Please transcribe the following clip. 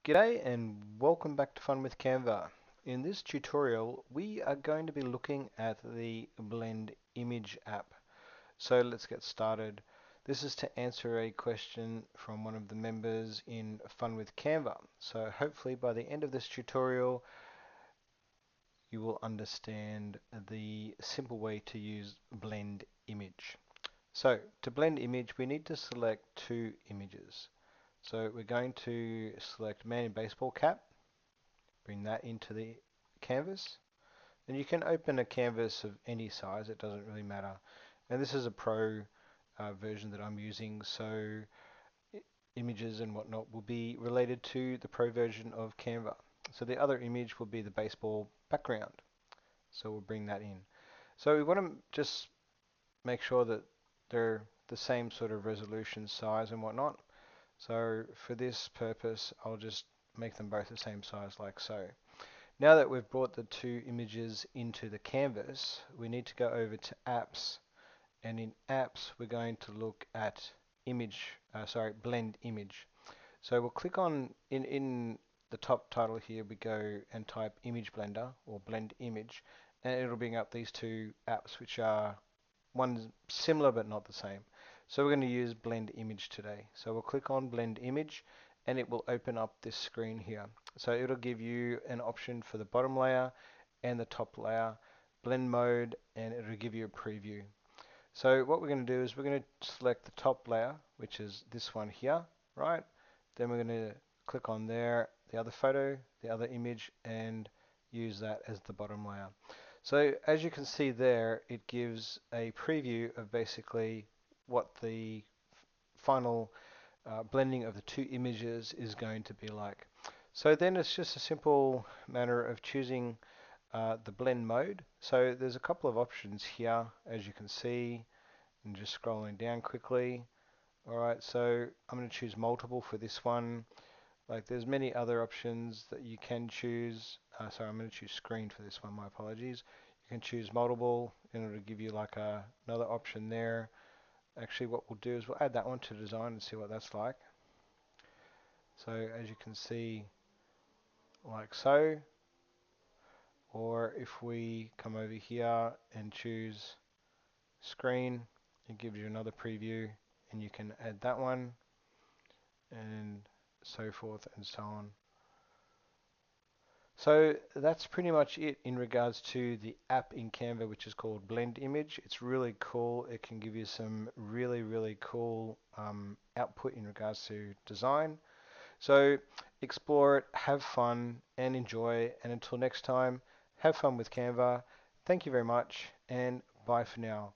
G'day and welcome back to Fun with Canva. In this tutorial, we are going to be looking at the Blend Image app. So let's get started. This is to answer a question from one of the members in Fun with Canva. So hopefully by the end of this tutorial, you will understand the simple way to use Blend Image. So to blend image, we need to select two images. So we're going to select man in baseball cap, bring that into the canvas, and you can open a canvas of any size, it doesn't really matter. And this is a pro version that I'm using, so images and whatnot will be related to the pro version of Canva. So the other image will be the baseball background, so we'll bring that in. So we want to just make sure that they're the same sort of resolution, size and whatnot. So for this purpose, I'll just make them both the same size like so. Now that we've brought the two images into the canvas, we need to go over to apps, and in apps we're going to look at blend image. So we'll click on, in the top title here, we go and type image blender or blend image, and it'll bring up these two apps which are one similar but not the same. So we're going to use blend image today. So we'll click on blend image and it will open up this screen here. So it'll give you an option for the bottom layer and the top layer, blend mode, and it'll give you a preview. So what we're going to do is we're going to select the top layer, which is this one here, right? Then we're going to click on there, the other photo, the other image, and use that as the bottom layer. So as you can see there, it gives a preview of basically what the final blending of the two images is going to be like. So then it's just a simple matter of choosing the blend mode. So there's a couple of options here, as you can see, and just scrolling down quickly. Alright, so I'm going to choose multiple for this one. Like there's many other options that you can choose. Sorry, I'm going to choose screen for this one, my apologies. You can choose multiple and it'll give you like another option there. Actually what we'll do is we'll add that one to design and see what that's like. So as you can see, like so, or if we come over here and choose screen, it gives you another preview and you can add that one and so forth and so on. So that's pretty much it in regards to the app in Canva, which is called Blend Image. It's really cool. It can give you some really cool output in regards to design. So explore it, have fun, and enjoy. And until next time, have fun with Canva. Thank you very much, and bye for now.